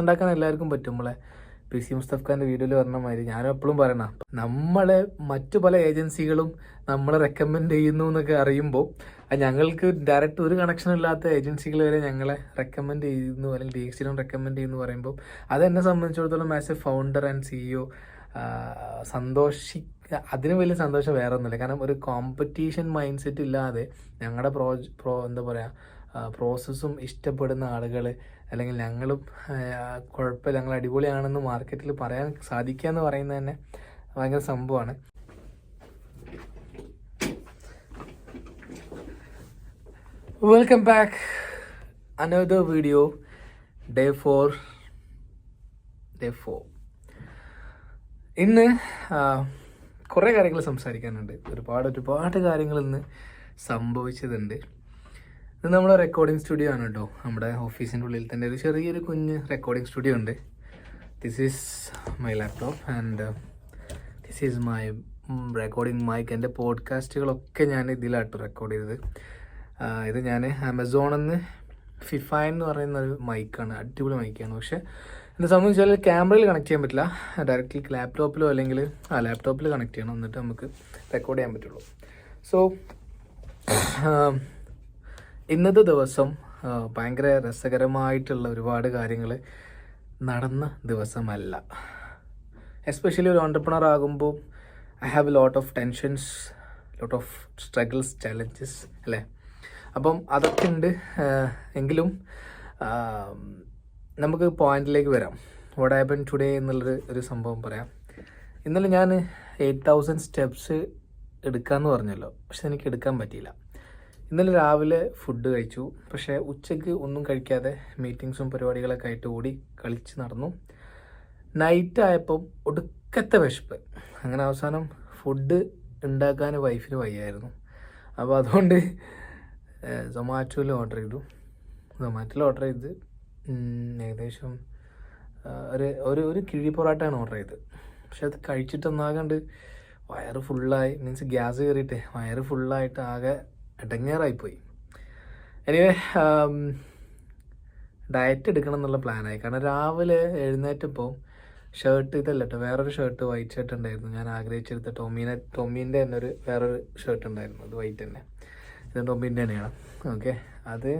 ഉണ്ടാക്കാൻ എല്ലാവർക്കും പറ്റും. നമ്മളെ പി സി മുസ്തഫ് ഖാൻ്റെ വീഡിയോയിൽ പറഞ്ഞ മാതിരി ഞാനും എപ്പോഴും പറയണ നമ്മളെ മറ്റു പല ഏജൻസികളും നമ്മളെ റെക്കമെൻഡ് ചെയ്യുന്നു എന്നൊക്കെ അറിയുമ്പോൾ ഞങ്ങൾക്ക് ഡയറക്റ്റ് ഒരു കണക്ഷൻ ഇല്ലാത്ത ഏജൻസികൾ വരെ ഞങ്ങളെ റെക്കമെൻഡ് ചെയ്യുന്നു അല്ലെങ്കിൽ DXC റെക്കമെൻഡ് ചെയ്യുന്നു പറയുമ്പോൾ അതെന്നെ സംബന്ധിച്ചിടത്തോളം as A founder and CEO അതിന് വലിയ സന്തോഷം വേറെ ഒന്നുമില്ല. കാരണം ഒരു കോമ്പറ്റീഷൻ മൈൻഡ് സെറ്റ് ഇല്ലാതെ ഞങ്ങളുടെ എന്താ പറയുക പ്രോസസ്സും ഇഷ്ടപ്പെടുന്ന ആളുകൾ അല്ലെങ്കിൽ ഞങ്ങളും കുഴപ്പമില്ല ഞങ്ങൾ അടിപൊളിയാണെന്ന് മാർക്കറ്റിൽ പറയാൻ സാധിക്കുക എന്ന് പറയുന്നത് തന്നെ ഭയങ്കര സംഭവമാണ്. Welcome back, another video, day 4. ഇന്ന് കുറേ കാര്യങ്ങൾ സംസാരിക്കാനുണ്ട്. ഒരുപാട് കാര്യങ്ങൾ ഇന്ന് സംഭവിച്ചതുണ്ട്. ഇത് നമ്മുടെ റെക്കോർഡിംഗ് സ്റ്റുഡിയോ ആണ് കേട്ടോ. നമ്മുടെ ഓഫീസിൻ്റെ ഉള്ളിൽ തന്നെ ഒരു ചെറിയൊരു കുഞ്ഞ് റെക്കോർഡിംഗ് സ്റ്റുഡിയോ ഉണ്ട്. This is my laptop and this is my recording mic. എൻ്റെ പോഡ്കാസ്റ്റുകളൊക്കെ ഞാൻ ഇതിലാട്ടോ റെക്കോർഡ് ചെയ്തത്. ഇത് ഞാൻ ആമസോണിൽ നിന്ന് ഫിഫൈൻ എന്ന് പറയുന്ന ഒരു മൈക്കാണ്, അടിപൊളി മൈക്കാണ്. പക്ഷേ എന്നെ സംബന്ധിച്ചാൽ ക്യാമറയിൽ കണക്ട് ചെയ്യാൻ പറ്റില്ല, ഡയറക്റ്റ്ലി ലാപ്ടോപ്പിലോ അല്ലെങ്കിൽ ലാപ്ടോപ്പിൽ കണക്ട് ചെയ്യണം, എന്നിട്ട് നമുക്ക് റെക്കോർഡ് ചെയ്യാൻ പറ്റുള്ളൂ. സോ ഇന്നത്തെ ദിവസം ഭയങ്കര രസകരമായിട്ടുള്ള ഒരുപാട് കാര്യങ്ങൾ നടന്ന ദിവസമല്ല. എസ്പെഷ്യലി ഒരു ഓൺടർപ്രണർ ആകുമ്പോൾ I have a lot of tensions, lot of struggles, challenges അല്ലേ. അപ്പം അതൊക്കെ ഉണ്ട്. എങ്കിലും നമുക്ക് പോയിന്റിലേക്ക് വരാം. വാട്ട് ഹാപ്പൻ ടുഡേ എന്നുള്ളൊരു സംഭവം പറയാം. ഇന്നലെ ഞാൻ 8000 സ്റ്റെപ്സ് എടുക്കാമെന്ന് പറഞ്ഞല്ലോ, പക്ഷെ എനിക്ക് എടുക്കാൻ പറ്റിയില്ല. ഇന്നലെ രാവിലെ ഫുഡ് കഴിച്ചു, പക്ഷേ ഉച്ചയ്ക്ക് ഒന്നും കഴിക്കാതെ മീറ്റിങ്സും പരിപാടികളൊക്കെ ആയിട്ട് ഓടി കളിച്ച് നടന്നു. നൈറ്റ് ആയപ്പം ഒടുക്കത്തെ വിശപ്പ്. അങ്ങനെ അവസാനം ഫുഡ് ഉണ്ടാക്കാൻ വൈഫിന് വയ്യായിരുന്നു. അപ്പോൾ അതുകൊണ്ട് സൊമാറ്റോയിൽ ഓർഡർ ചെയ്ത് ഏകദേശം ഒരു കിഴി പൊറാട്ടയാണ് ഓർഡർ ചെയ്തത്. പക്ഷെ അത് കഴിച്ചിട്ടൊന്നാകണ്ട് വയറ് ഫുള്ളായി, മീൻസ് ഗ്യാസ് കയറിയിട്ട് വയറ് ഫുള്ളായിട്ട് ആകെ ഇടങ്ങേറായിപ്പോയി. എനിവേ ഡയറ്റ് എടുക്കണം എന്നുള്ള പ്ലാനായി. കാരണം രാവിലെ എഴുന്നേറ്റപ്പോൾ ഷർട്ട് ഇതല്ല കേട്ടോ, വേറൊരു ഷർട്ട്, വൈറ്റ് ഷർട്ട് ഉണ്ടായിരുന്നു. ഞാൻ ആഗ്രഹിച്ചെടുത്ത ടോമീൻ്റെ തന്നെ വേറൊരു ഷർട്ട് ഉണ്ടായിരുന്നു, അത് വൈറ്റ് തന്നെ. ഇത് ടോമീൻ്റെ തന്നെയാണ്. ഓക്കെ, അത്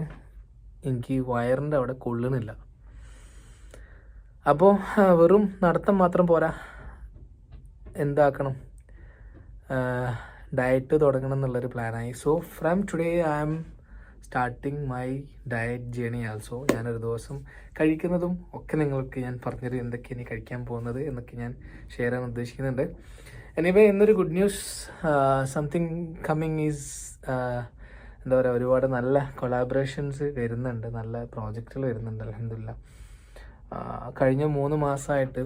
എനിക്ക് വയറിൻ്റെ അവിടെ കൊള്ളണില്ല. അപ്പോൾ വെറും നടത്തം മാത്രം പോരാ, എന്താക്കണം, ഡയറ്റ് തുടങ്ങണം എന്നുള്ളൊരു പ്ലാനായി. So from today I am starting my diet journey also. ഞാനൊരു ദിവസം കഴിക്കുന്നതും ഒക്കെ നിങ്ങൾക്ക് ഞാൻ പറഞ്ഞത് എന്തൊക്കെയാണ് കഴിക്കാൻ പോകുന്നത് എന്നൊക്കെ ഞാൻ ഷെയർ ചെയ്യാൻ ഉദ്ദേശിക്കുന്നുണ്ട്. എനിവേ ഇന്നൊരു good news, something coming is എന്താ പറയുക, ഒരുപാട് നല്ല കൊളാബറേഷൻസ് വരുന്നുണ്ട്, നല്ല പ്രോജക്റ്റുകൾ വരുന്നുണ്ട്. അൽഹംദുലില്ലാ. കഴിഞ്ഞ 3 മാസമായിട്ട്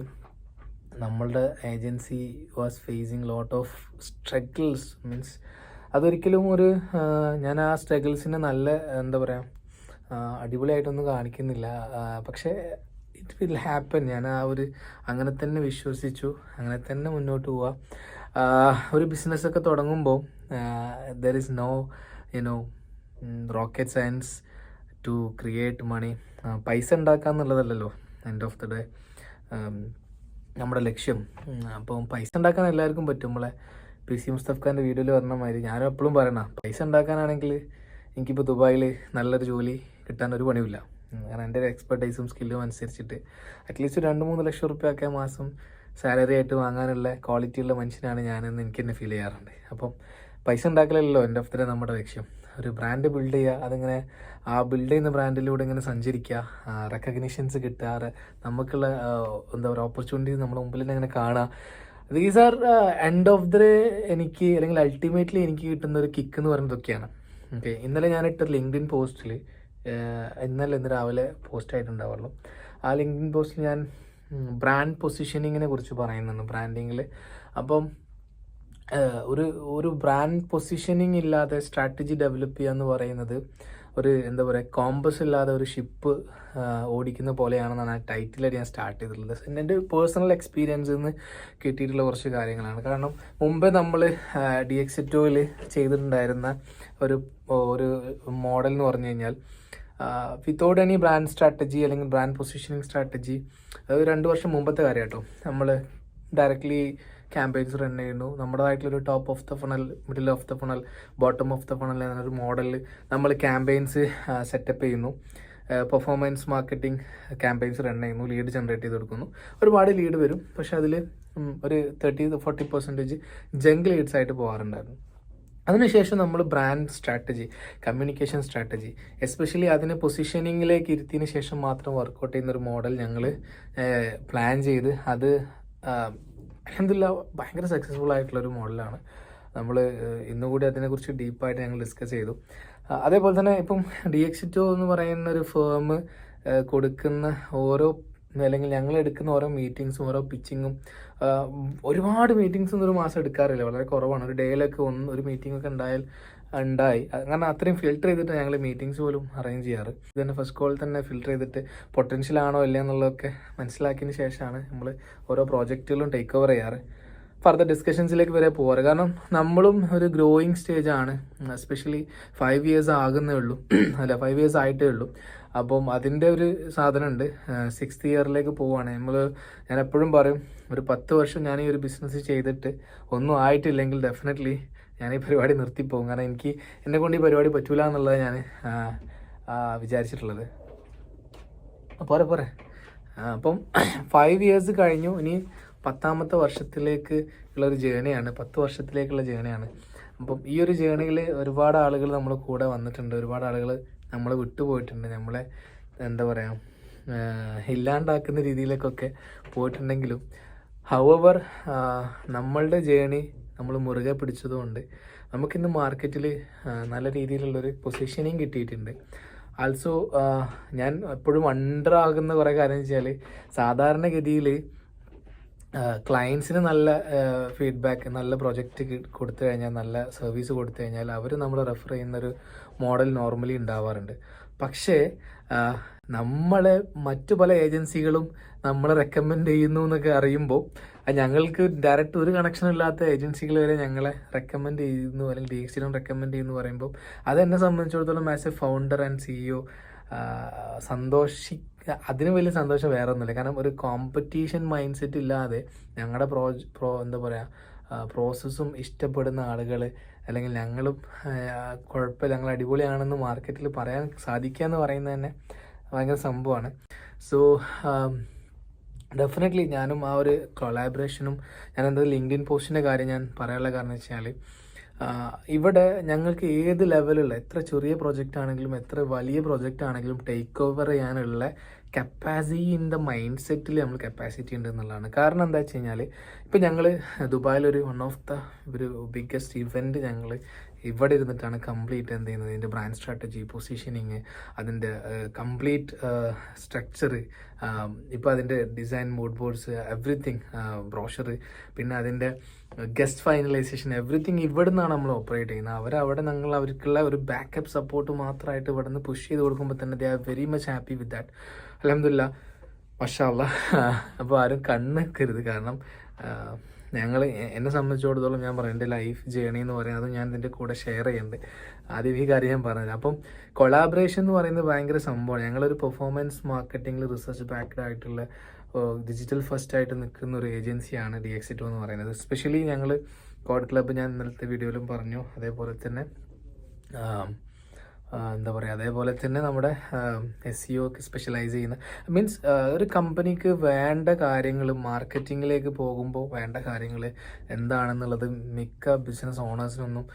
നമ്മളുടെ agency was phasing lot of struggles. Means അതൊരിക്കലും ഞാൻ ആ സ്ട്രഗിൾസിനെ നല്ല എന്താ പറയുക അടിപൊളിയായിട്ടൊന്നും കാണിക്കുന്നില്ല. പക്ഷേ ഇറ്റ് വിൽ ഹാപ്പൻ. ഞാൻ അങ്ങനെ തന്നെ വിശ്വസിച്ചു, അങ്ങനെ തന്നെ മുന്നോട്ട് പോവുക. ഒരു ബിസിനസ്സൊക്കെ തുടങ്ങുമ്പോൾ there is no rocket science to create money. പൈസ ഉണ്ടാക്കുക എന്നുള്ളതല്ലല്ലോ എൻഡ് ഓഫ് ദ ഡേ നമ്മുടെ ലക്ഷ്യം. അപ്പം പൈസ ഉണ്ടാക്കാൻ എല്ലാവർക്കും പറ്റും. നമ്മളെ പി സി മുസ്തഫ് ഖാൻ്റെ വീഡിയോയിൽ പറഞ്ഞ മാതിരി ഞാനും എപ്പോഴും പറയണ, പൈസ ഉണ്ടാക്കാനാണെങ്കിൽ എനിക്കിപ്പോൾ ദുബായിൽ നല്ലൊരു ജോലി കിട്ടാൻ ഒരു പണിയില്ല. കാരണം എൻ്റെ ഒരു എക്സ്പെർട്ടൈസും സ്കില്ലും അനുസരിച്ചിട്ട് അറ്റ്ലീസ്റ്റ് 2-3 ലക്ഷം റുപ്യൊക്കെ മാസം സാലറി ആയിട്ട് വാങ്ങാനുള്ള ക്വാളിറ്റിയുള്ള മനുഷ്യനാണ് ഞാനെന്ന് എനിക്ക് തന്നെ ഫീൽ ചെയ്യാറുണ്ട്. അപ്പം പൈസ ഉണ്ടാക്കലല്ലോ എൻ്റെ ഓഫ് ദ ഡേ നമ്മുടെ ലക്ഷ്യം. ഒരു ബ്രാൻഡ് ബിൽഡ് ചെയ്യുക, അതിങ്ങനെ ആ ബിൽഡ് ചെയ്യുന്ന ബ്രാൻഡിലൂടെ ഇങ്ങനെ സഞ്ചരിക്കുക, റെക്കഗ്നിഷൻസ് കിട്ടുക, നമുക്കുള്ള എന്താ പറയുക ഓപ്പർച്യൂണിറ്റീസ് നമ്മുടെ മുമ്പിൽ തന്നെ ഇങ്ങനെ കാണുക. These are end of the day എനിക്ക് അല്ലെങ്കിൽ അൾട്ടിമേറ്റ്ലി എനിക്ക് കിട്ടുന്ന ഒരു കിക്ക് എന്ന് പറയുന്നതൊക്കെയാണ്. ഓക്കെ, ഇന്നലെ ഞാനിട്ട ലിങ്ക്ഡിൻ പോസ്റ്റിൽ ഇന്ന് രാവിലെ പോസ്റ്റ് ആയിട്ടുണ്ടാവുള്ളൂ. ആ ലിങ്ക്ഡിൻ പോസ്റ്റിൽ ഞാൻ ബ്രാൻഡ് പൊസിഷനിങ്ങിനെ കുറിച്ച് പറയുന്നുണ്ട്, ബ്രാൻഡിങ്ങിൽ. അപ്പം ഒരു ബ്രാൻഡ് പൊസിഷനിങ് ഇല്ലാതെ സ്ട്രാറ്റജി ഡെവലപ്പ് ചെയ്യുക എന്ന് പറയുന്നത് എന്താ പറയുക കോമ്പസ് ഇല്ലാതെ ഒരു ഷിപ്പ് ഓടിക്കുന്ന പോലെയാണെന്നാണ് ആ ടൈറ്റിലായിട്ട് ഞാൻ സ്റ്റാർട്ട് ചെയ്തിട്ടുള്ളത്. എൻ്റെ പേഴ്സണൽ എക്സ്പീരിയൻസിൽ നിന്ന് കിട്ടിയിട്ടുള്ള കുറച്ച് കാര്യങ്ങളാണ്. കാരണം മുമ്പേ നമ്മൾ DXC ചെയ്തിട്ടുണ്ടായിരുന്ന ഒരു മോഡൽ എന്ന് പറഞ്ഞു കഴിഞ്ഞാൽ വിത്തൗട്ട് എനി ബ്രാൻഡ് സ്ട്രാറ്റജി അല്ലെങ്കിൽ ബ്രാൻഡ് പൊസിഷനിങ് സ്ട്രാറ്റജി. അത് 2 വർഷം മുമ്പത്തെ കാര്യം കേട്ടോ. നമ്മൾ ഡയറക്റ്റ്ലി ക്യാമ്പയിൻസ് റൺ ചെയ്യുന്നു. നമ്മുടേതായിട്ടുള്ളൊരു top of the funnel, middle of the funnel, bottom of the funnel എന്നൊരു മോഡലിൽ നമ്മൾ ക്യാമ്പയിൻസ് സെറ്റപ്പ് ചെയ്യുന്നു. പെർഫോമൻസ് മാർക്കറ്റിംഗ് ക്യാമ്പയിൻസ് റൺ ചെയ്യുന്നു, ലീഡ് ജനറേറ്റ് ചെയ്ത് കൊടുക്കുന്നു. ഒരുപാട് ലീഡ് വരും, പക്ഷേ അതിൽ ഒരു 30-40% ജങ്ക് ലീഡ്സ് ആയിട്ട് പോകാറുണ്ടായിരുന്നു. അതിനുശേഷം നമ്മൾ brand strategy, communication strategy, especially അതിനെ പൊസിഷനിങ്ങിലേക്ക് ഇരുത്തിയതിന് ശേഷം മാത്രം വർക്കൗട്ട് ചെയ്യുന്നൊരു മോഡൽ ഞങ്ങൾ പ്ലാൻ ചെയ്ത് അത് അൽഹംദുലില്ലാഹ് ഭയങ്കര സക്സസ്ഫുൾ ആയിട്ടുള്ളൊരു മോഡലാണ്. നമ്മൾ ഇന്നുകൂടി അതിനെക്കുറിച്ച് ഡീപ്പായിട്ട് ഞങ്ങൾ ഡിസ്കസ് ചെയ്തു. അതേപോലെ തന്നെ ഇപ്പം DXito എന്ന് പറയുന്ന ഒരു ഫേം കൊടുക്കുന്ന ഓരോ, അല്ലെങ്കിൽ ഞങ്ങൾ എടുക്കുന്ന ഓരോ മീറ്റിങ്സും ഓരോ പിച്ചിങ്ങും, ഒരുപാട് മീറ്റിങ്സൊന്നും ഒരു മാസം എടുക്കാറില്ല, വളരെ കുറവാണ്. ഒരു ഡേയിലൊക്കെ ഒരു മീറ്റിംഗ് ഒക്കെ ഉണ്ടായി. കാരണം അത്രയും ഫിൽട്ടർ ചെയ്തിട്ട് ഞങ്ങൾ മീറ്റിങ്സ് പോലും അറേഞ്ച് ചെയ്യാറ്. ഇത് തന്നെ ഫസ്റ്റ് കോൾ തന്നെ ഫിൽട്ടർ ചെയ്തിട്ട് പൊട്ടൻഷ്യൽ ആണോ ഇല്ല എന്നുള്ളതൊക്കെ മനസ്സിലാക്കിയതിന് ശേഷമാണ് നമ്മൾ ഓരോ പ്രോജക്റ്റുകളും ടേക്ക് ഓവർ ചെയ്യാറ്, ഫർദർ ഡിസ്കഷൻസിലേക്ക് വരെ പോകാറ്. കാരണം നമ്മളും ഒരു ഗ്രോയിങ് സ്റ്റേജാണ്. എസ്പെഷ്യലി 5 years ആകുന്നേ ഉള്ളൂ, അല്ല 5 years ആയിട്ടേ ഉള്ളൂ. അപ്പം അതിൻ്റെ ഒരു സാധനമുണ്ട്. 6th ഇയറിലേക്ക് പോവുകയാണ് നമ്മൾ. ഞാൻ എപ്പോഴും പറയും, ഒരു 10 വർഷം ഞാൻ ഈ ഒരു ബിസിനസ് ചെയ്തിട്ട് ഒന്നും ആയിട്ടില്ലെങ്കിൽ ഡെഫിനറ്റ്ലി ഞാൻ ഈ പരിപാടി നിർത്തിപ്പോകും. കാരണം എന്നെ കൊണ്ട് ഈ പരിപാടി പറ്റൂല എന്നുള്ളത് ഞാൻ വിചാരിച്ചിട്ടുള്ളത്. പോരെ അപ്പം 5 years കഴിഞ്ഞു. ഇനി 10ാമത്തെ വർഷത്തിലേക്ക് ഉള്ളൊരു ജേണിയാണ്, 10 വർഷത്തിലേക്കുള്ള ജേണിയാണ്. അപ്പം ഈ ഒരു ജേണിയിൽ ഒരുപാട് ആളുകൾ നമ്മൾ കൂടെ വന്നിട്ടുണ്ട്, ഒരുപാട് ആളുകൾ നമ്മൾ വിട്ടുപോയിട്ടുണ്ട്, നമ്മളെ എന്താ പറയുക ഇല്ലാണ്ടാക്കുന്ന രീതിയിലേക്കൊക്കെ പോയിട്ടുണ്ടെങ്കിലും ഹൗവർ നമ്മളുടെ ജേണി നമ്മൾ മുറുകെ പിടിച്ചതുകൊണ്ട് നമുക്കിന്ന് മാർക്കറ്റിൽ നല്ല രീതിയിലുള്ളൊരു പൊസിഷനിങ് കിട്ടിയിട്ടുണ്ട്. ആൾസോ ഞാൻ എപ്പോഴും വണ്ടർ ആകുന്ന കുറേ കാര്യം വെച്ചാൽ, സാധാരണഗതിയിൽ ക്ലയൻസിന് നല്ല ഫീഡ്ബാക്ക്, നല്ല പ്രൊജക്റ്റ് കൊടുത്തു കഴിഞ്ഞാൽ, നല്ല സർവീസ് കൊടുത്തു കഴിഞ്ഞാൽ അവർ നമ്മൾ റെഫർ ചെയ്യുന്നൊരു മോഡൽ നോർമലി ഉണ്ടാവാറുണ്ട്. പക്ഷേ നമ്മളെ മറ്റു പല ഏജൻസികളും നമ്മളെ റെക്കമെൻഡ് ചെയ്യുന്നു എന്നൊക്കെ അറിയുമ്പോൾ, ഞങ്ങൾക്ക് ഡയറക്റ്റ് ഒരു കണക്ഷൻ ഇല്ലാത്ത ഏജൻസികൾ വരെ ഞങ്ങളെ റെക്കമെൻഡ് ചെയ്യുന്നു, അല്ലെങ്കിൽ DXito റെക്കമെൻഡ് ചെയ്യുന്നു പറയുമ്പോൾ അതെന്നെ സംബന്ധിച്ചിടത്തോളം as A founder and CEO അതിന് വലിയ സന്തോഷം വേറെ ഒന്നുമില്ല. കാരണം ഒരു കോമ്പറ്റീഷൻ മൈൻഡ് സെറ്റ് ഇല്ലാതെ ഞങ്ങളുടെ എന്താ പറയുക പ്രോസസ്സും ഇഷ്ടപ്പെടുന്ന ആളുകൾ, അല്ലെങ്കിൽ ഞങ്ങളും കുഴപ്പമില്ല, ഞങ്ങൾ അടിപൊളിയാണെന്ന് മാർക്കറ്റിൽ പറയാൻ സാധിക്കുക എന്ന് പറയുന്നത് തന്നെ ഭയങ്കര സംഭവമാണ്. സോ ഡെഫിനറ്റ്ലി ഞാനും ആ ഒരു കൊളാബറേഷനും, ഞാനെന്താ ലിങ്ക്ഡിൻ പോസ്റ്റിൻ്റെ കാര്യം ഞാൻ പറയാനുള്ള കാരണം വെച്ചാൽ, ഇവിടെ ഞങ്ങൾക്ക് ഏത് ലെവലുള്ള, എത്ര ചെറിയ പ്രൊജക്റ്റ് ആണെങ്കിലും എത്ര വലിയ പ്രൊജക്റ്റ് ആണെങ്കിലും ടേക്ക് ഓവർ ചെയ്യാനുള്ള കപ്പാസിറ്റി ഇൻ ദ മൈൻഡ് സെറ്റിൽ നമ്മൾ കപ്പാസിറ്റി ഉണ്ട് എന്നുള്ളതാണ്. കാരണം എന്താ വെച്ച് കഴിഞ്ഞാൽ, ഇപ്പം ഞങ്ങൾ ദുബായിലൊരു ഒരു ബിഗ്ഗസ്റ്റ് ഇവൻറ്റ് ഞങ്ങൾ ഇവിടെ ഇരുന്നിട്ടാണ് കംപ്ലീറ്റ് എന്ത് ചെയ്യുന്നത്, ഇതിൻ്റെ ബ്രാൻഡ് സ്ട്രാറ്റജി, പൊസിഷനിങ്, അതിൻ്റെ കംപ്ലീറ്റ് സ്ട്രക്ചർ, ഇപ്പോൾ അതിൻ്റെ design, mood boards, everything, brochure, പിന്നെ അതിൻ്റെ ഗസ്റ്റ് ഫൈനലൈസേഷൻ, എവറിത്തിങ് ഇവിടെ നിന്നാണ് നമ്മൾ ഓപ്പറേറ്റ് ചെയ്യുന്നത്. അവിടെ അവർക്കുള്ള ഒരു ബാക്കപ്പ് സപ്പോർട്ട് മാത്രമായിട്ട് ഇവിടെ നിന്ന് പുഷ് ചെയ്ത് കൊടുക്കുമ്പോൾ തന്നെ they are very much happy with that. അൽഹംദുലില്ലാഹ്, മാഷാ അല്ലാഹ്. അപ്പോൾ ആരും കണ്ണെക്കരുത്. കാരണം എന്നെ സംബന്ധിച്ചിടത്തോളം ഞാൻ പറയാം, എൻ്റെ ലൈഫ് ജേണി എന്ന് പറയുന്നത് ഞാൻ ഇതിൻ്റെ കൂടെ ഷെയർ ചെയ്യുന്നുണ്ട്. ആദ്യം ഈ കാര്യം ഞാൻ പറഞ്ഞത്. അപ്പം കൊളാബറേഷൻ എന്ന് പറയുന്നത് ഭയങ്കര സംഭവമാണ്. ഞങ്ങളൊരു പെർഫോമൻസ് മാർക്കറ്റിംഗിൽ റിസർച്ച് ബാക്ക്ഡ് ആയിട്ടുള്ള ഡിജിറ്റൽ ഫസ്റ്റ് ആയിട്ട് നിൽക്കുന്ന ഒരു ഏജൻസിയാണ് DXito എന്ന് പറയുന്നത്. എസ്പെഷ്യലി ഞങ്ങൾ കോഡ് ക്ലബ്ബ് ഞാൻ ഇന്നലത്തെ വീഡിയോയിലും പറഞ്ഞു, അതേപോലെ തന്നെ എന്താ പറയുക, അതേപോലെ തന്നെ നമ്മുടെ SEO ഒക്കെ സ്പെഷ്യലൈസ് ചെയ്യുന്ന, മീൻസ് ഒരു കമ്പനിക്ക് വേണ്ട കാര്യങ്ങൾ, മാർക്കറ്റിങ്ങിലേക്ക് പോകുമ്പോൾ വേണ്ട കാര്യങ്ങൾ എന്താണെന്നുള്ളത് മിക്ക ബിസിനസ് ഓണേഴ്സിനൊന്നും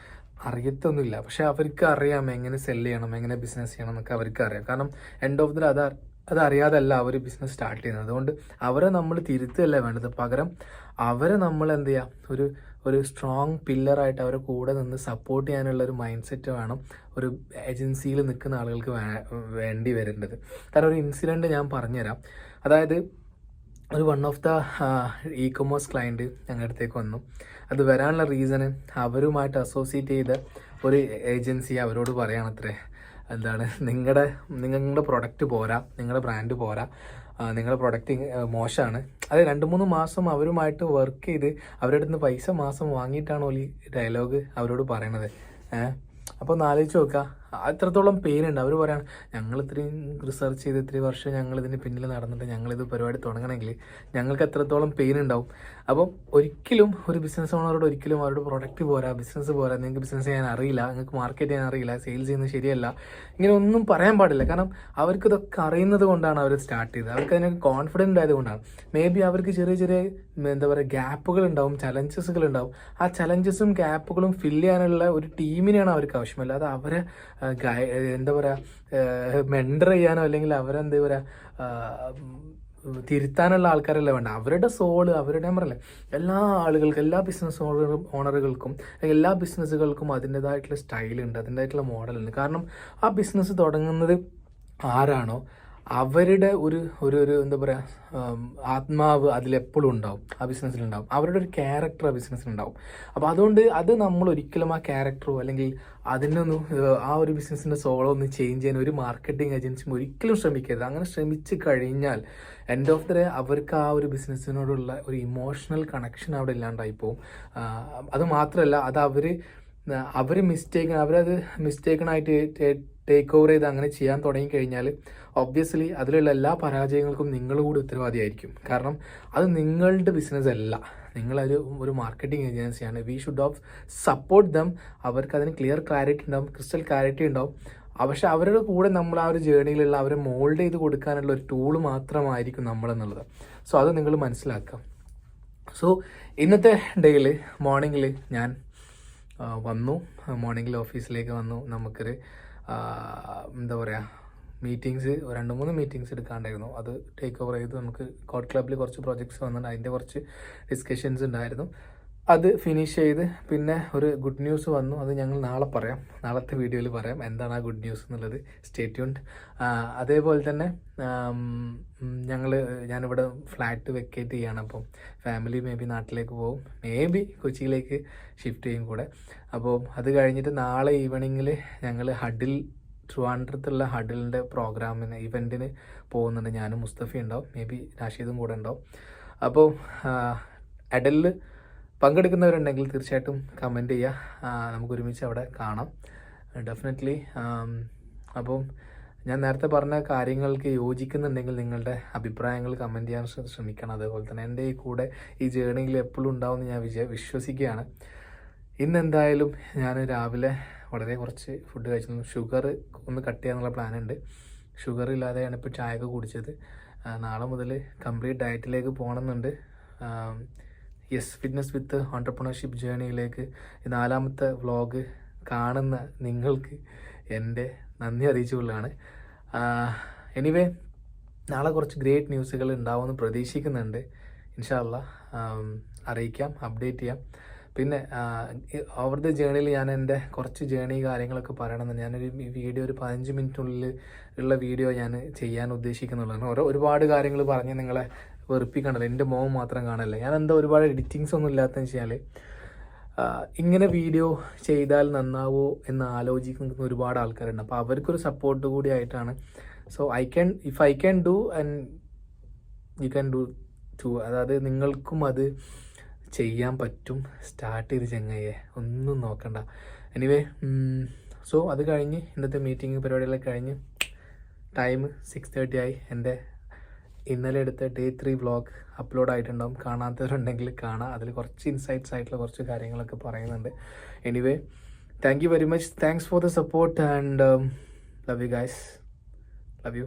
അറിയത്തൊന്നുമില്ല. പക്ഷെ അവർക്ക് അറിയാം എങ്ങനെ സെല് ചെയ്യണം, എങ്ങനെ ബിസിനസ് ചെയ്യണം എന്നൊക്കെ അവർക്ക് അറിയാം. കാരണം എൻഡ് ഓഫ് ദ അതറിയാതല്ല അവർ ബിസിനസ് സ്റ്റാർട്ട് ചെയ്യുന്നത്. അതുകൊണ്ട് അവരെ നമ്മൾ തിരുത്തല്ല വേണ്ടത്, പകരം അവരെ നമ്മൾ എന്ത് ചെയ്യുക, ഒരു സ്ട്രോങ് പില്ലറായിട്ട് അവരെ കൂടെ നിന്ന് സപ്പോർട്ട് ചെയ്യാനുള്ള ഒരു മൈൻഡ് സെറ്റ് വേണം ഒരു ഏജൻസിയിൽ നിൽക്കുന്ന ആളുകൾക്ക് വേണ്ടി വരേണ്ടത്. കാരണം ഒരു ഇൻസിഡൻറ്റ് ഞാൻ പറഞ്ഞുതരാം. അതായത് ഒരു one of the e-commerce client ഞങ്ങളുടെ അടുത്തേക്ക് വന്നു. അത് വരാനുള്ള റീസണ്, അവരുമായിട്ട് അസോസിയേറ്റ് ചെയ്ത ഒരു ഏജൻസി അവരോട് പറയുകയാണത്രേ, എന്താണ്, നിങ്ങളുടെ പ്രൊഡക്റ്റ് പോരാ, നിങ്ങളുടെ ബ്രാൻഡ് പോരാ, നിങ്ങളുടെ പ്രൊഡക്റ്റ് മോശമാണ്. അത് 2-3 മാസം അവരുമായിട്ട് വർക്ക് ചെയ്ത് അവരുടെ അടുത്ത് പൈസ മാസം വാങ്ങിയിട്ടാണോ ഈ ഡയലോഗ് അവരോട് പറയണത്. അപ്പോൾ ഒന്ന് ആലോചിച്ച് നോക്കുക, അത്രത്തോളം പെയിൻ ഉണ്ട്. അവർ പറയാണ് ഞങ്ങൾ ഇത്രയും റിസർച്ച് ചെയ്ത് ഇത്രയും വർഷം ഞങ്ങൾ ഇതിന് പിന്നിൽ നടന്നിട്ട് ഞങ്ങളിത് പരിപാടി തുടങ്ങണമെങ്കിൽ ഞങ്ങൾക്ക് എത്രത്തോളം പെയിൻ ഉണ്ടാവും. അപ്പം ഒരിക്കലും ഒരു ബിസിനസ് ഓണറോട് ഒരിക്കലും അവരുടെ പ്രൊഡക്റ്റ് പോരാ, ബിസിനസ് പോരാ, നിങ്ങൾക്ക് ബിസിനസ് ചെയ്യാൻ അറിയില്ല, നിങ്ങൾക്ക് മാർക്കറ്റ് ചെയ്യാൻ അറിയില്ല, സെയിൽസ് ചെയ്യുന്നത് ശരിയല്ല, ഇങ്ങനെ ഒന്നും പറയാൻ പാടില്ല. കാരണം അവർക്ക് ഇതൊക്കെ അറിയുന്നത് കൊണ്ടാണ് അവർ സ്റ്റാർട്ട് ചെയ്തത്. അവർക്ക് അതിനൊക്കെ കോൺഫിഡൻ്റ് ആയതുകൊണ്ടാണ്. മേ ബി അവർക്ക് ചെറിയ ചെറിയ എന്താ പറയുക ഗ്യാപ്പുകൾ ഉണ്ടാവും, ചലഞ്ചസുകൾ ഉണ്ടാവും. ആ ചലഞ്ചസും ഗ്യാപ്പുകളും ഫില്ല് ചെയ്യാനുള്ള ഒരു ടീമിനെയാണ് അവർക്ക് ആവശ്യം. അല്ലാതെ അവരെ എന്താ പറയുക മെൻഡർ ചെയ്യാനോ അല്ലെങ്കിൽ അവരെന്താ പറയുക തിരുത്താനുള്ള ആൾക്കാരല്ല വേണ്ട. അവരുടെ സോള്, അവരുടെ പറയല്ലേ എല്ലാ ആളുകൾക്കും, എല്ലാ ബിസിനസ് ഓണറുകൾക്കും എല്ലാ ബിസിനസ്സുകൾക്കും അതിൻ്റെതായിട്ടുള്ള സ്റ്റൈലുണ്ട്, അതിൻ്റെതായിട്ടുള്ള മോഡലുണ്ട്. കാരണം ആ ബിസിനസ് തുടങ്ങുന്നത് ആരാണോ അവരുടെ ഒരു എന്താ പറയുക ആത്മാവ് അതിലെപ്പോഴും ഉണ്ടാവും, ആ ബിസിനസ്സിലുണ്ടാവും. അവരുടെ ഒരു ക്യാരക്ടർ ആ ബിസിനസ്സിലുണ്ടാവും. അപ്പോൾ അതുകൊണ്ട് അത് നമ്മൾ ഒരിക്കലും ആ ക്യാരക്ടറോ അല്ലെങ്കിൽ അതിനൊന്നും ആ ഒരു ബിസിനസ്സിൻ്റെ സോളോ ഒന്ന് ചേഞ്ച് ചെയ്യാൻ ഒരു മാർക്കറ്റിംഗ് ഏജൻസിയും ഒരിക്കലും ശ്രമിക്കരുത്. അങ്ങനെ ശ്രമിച്ചു കഴിഞ്ഞാൽ എൻഡ് ഓഫ് ദ ഡേ അവർക്ക് ആ ഒരു ബിസിനസ്സിനോടുള്ള ഒരു ഇമോഷണൽ കണക്ഷൻ അവിടെ ഇല്ലാണ്ടായിപ്പോവും. അത് മാത്രമല്ല അത് അവർ അവരത് മിസ്റ്റേക്കണായിട്ട് ടേക്ക് ഓവർ ചെയ്ത് അങ്ങനെ ചെയ്യാൻ തുടങ്ങിക്കഴിഞ്ഞാൽ ഒബ്വിയസ്ലി അതിലുള്ള എല്ലാ പരാജയങ്ങൾക്കും നിങ്ങൾ കൂടി ഉത്തരവാദിയായിരിക്കും. കാരണം അത് നിങ്ങളുടെ ബിസിനസ് അല്ല, നിങ്ങളൊരു മാർക്കറ്റിംഗ് ഏജൻസിയാണ്. We should of support them. അവർക്ക് അതിന് ക്ലാരിറ്റി ഉണ്ടാവും, ക്രിസ്റ്റൽ ക്ലാരിറ്റി ഉണ്ടാവും. പക്ഷെ അവരുടെ കൂടെ നമ്മൾ ആ ഒരു ജേർണിയിലുള്ള അവരെ മോൾഡ് ചെയ്ത് കൊടുക്കാനുള്ള ഒരു ടൂള് മാത്രമായിരിക്കും നമ്മളെന്നുള്ളത്. സോ അത് നിങ്ങൾ മനസ്സിലാക്കാം. സോ ഇന്നത്തെ ഡേയിൽ മോർണിംഗിൽ ഞാൻ വന്നു, മോർണിംഗിൽ ഓഫീസിലേക്ക് വന്നു. നമുക്കൊരു എന്താ പറയുക മീറ്റിങ്സ് 2-3 മീറ്റിങ്സ് എടുക്കാണ്ടായിരുന്നു. അത് ടേക്ക് ഓവർ ചെയ്ത് നമുക്ക് കോഡ് ക്ലബ്ബിൽ കുറച്ച് പ്രോജക്ട്സ് വന്നിട്ടുണ്ട്, അതിൻ്റെ കുറച്ച് ഡിസ്കഷൻസ് ഉണ്ടായിരുന്നു. അത് ഫിനിഷ് ചെയ്ത് പിന്നെ ഒരു ഗുഡ് ന്യൂസ് വന്നു. അത് ഞങ്ങൾ നാളെ പറയാം, നാളത്തെ വീഡിയോയിൽ പറയാം എന്താണ് ആ ഗുഡ് ന്യൂസ് എന്നുള്ളത്. Stay tuned. അതേപോലെ തന്നെ ഞാനിവിടെ ഫ്ലാറ്റ് വെക്കേറ്റ് ചെയ്യാണ്. അപ്പം ഫാമിലി മേ ബി നാട്ടിലേക്ക് പോകും, മേ ബി കൊച്ചിയിലേക്ക് ഷിഫ്റ്റ് ചെയ്യും കൂടെ. അപ്പോൾ അത് കഴിഞ്ഞിട്ട് നാളെ ഈവനിങ്ങിൽ ഞങ്ങൾ ട്രിവാൻഡ്രത്തുള്ള ഹഡിലിൻ്റെ ഇവൻറ്റിന് പോകുന്നുണ്ട്. ഞാനും മുസ്തഫി ഉണ്ടാവും, മേ ബി രാഷീദും കൂടെ ഉണ്ടാവും. അപ്പോൾ ഹഡിലിൽ പങ്കെടുക്കുന്നവരുണ്ടെങ്കിൽ തീർച്ചയായിട്ടും കമൻറ്റ് ചെയ്യുക, നമുക്ക് ഒരുമിച്ച് അവിടെ കാണാം ഡെഫിനറ്റ്ലി. അപ്പം ഞാൻ നേരത്തെ പറഞ്ഞ കാര്യങ്ങൾക്ക് യോജിക്കുന്നുണ്ടെങ്കിൽ നിങ്ങളുടെ അഭിപ്രായങ്ങൾ കമൻറ്റ് ചെയ്യാൻ ശ്രമിക്കണം. അതേപോലെ തന്നെ എൻ്റെ ഈ കൂടെ ഈ ജേർണിയിൽ എപ്പോഴും ഉണ്ടാവുമെന്ന് ഞാൻ വിശ്വസിക്കുകയാണ്. ഇന്നെന്തായാലും ഞാൻ രാവിലെ വളരെ കുറച്ച് ഫുഡ് കഴിച്ചിരുന്നു. ഷുഗർ ഒന്ന് കട്ട് ചെയ്യാനുള്ള പ്ലാനുണ്ട്. ഷുഗർ ഇല്ലാതെയാണ് ഇപ്പോൾ ചായയൊക്കെ കുടിച്ചത്. നാളെ മുതൽ കംപ്ലീറ്റ് ഡയറ്റിലേക്ക് പോകണമെന്നുണ്ട്. യെസ്, ഫിറ്റ്നസ് വിത്ത് ഓൺട്രപ്രണർഷിപ്പ് ജേർണിയിലേക്ക് 4ാമത്തെ വ്ളോഗ് കാണുന്ന നിങ്ങൾക്ക് എൻ്റെ നന്ദി അറിയിച്ചുകൊള്ളാണ്. എനിവേ നാളെ കുറച്ച് ഗ്രേറ്റ് ന്യൂസുകൾ ഉണ്ടാവുമെന്ന് പ്രതീക്ഷിക്കുന്നുണ്ട്. ഇൻഷാ അല്ലാഹ് അറിയിക്കാം, അപ്ഡേറ്റ് ചെയ്യാം. പിന്നെ ഓവർ ദ ജേർണിയിൽ ഞാൻ എൻ്റെ കുറച്ച് കാര്യങ്ങളൊക്കെ പറയണമെന്ന് ഞാനൊരു വീഡിയോ ഒരു 15 മിനിറ്റിനുള്ളിൽ ഉള്ള വീഡിയോ ഞാൻ ചെയ്യാൻ ഉദ്ദേശിക്കുന്നുള്ളതാണ്. ഒരുപാട് കാര്യങ്ങൾ പറഞ്ഞ് നിങ്ങളെ വെറുപ്പിക്കണല്ലോ, എൻ്റെ മോൻ മാത്രം കാണല്ലേ. ഞാൻ എന്താ ഒരുപാട് എഡിറ്റിങ്സ് ഒന്നും ഇല്ലാത്തതെന്ന് വെച്ചാൽ ഇങ്ങനെ വീഡിയോ ചെയ്താൽ നന്നാവോ എന്ന് ആലോചിക്കുന്ന ഒരുപാട് ആൾക്കാരുണ്ട്. അപ്പോൾ അവർക്കൊരു സപ്പോർട്ട് കൂടി ആയിട്ടാണ്. So if I can do and you can do too. അതായത് നിങ്ങൾക്കും അത് ചെയ്യാൻ പറ്റും. സ്റ്റാർട്ട് ചെയ്ത് ചെങ്ങയെ ഒന്നും നോക്കണ്ട. എനിവേ സോ അത് കഴിഞ്ഞ് ഇന്നത്തെ മീറ്റിംഗ് പരിപാടികളൊക്കെ കഴിഞ്ഞ് ടൈം 6:30 ആയി. എൻ്റെ ഇന്നലെ എടുത്ത Day 3 വ്ളോഗ് അപ്ലോഡ് ആയിട്ടുണ്ടാവും. കാണാത്തവരുണ്ടെങ്കിൽ കാണാം. അതിൽ കുറച്ച് ഇൻസൈറ്റ്സ് ആയിട്ടുള്ള കുറച്ച് കാര്യങ്ങളൊക്കെ പറയുന്നുണ്ട്. Anyway thank you very much. Thanks for the support and love you guys. Love you.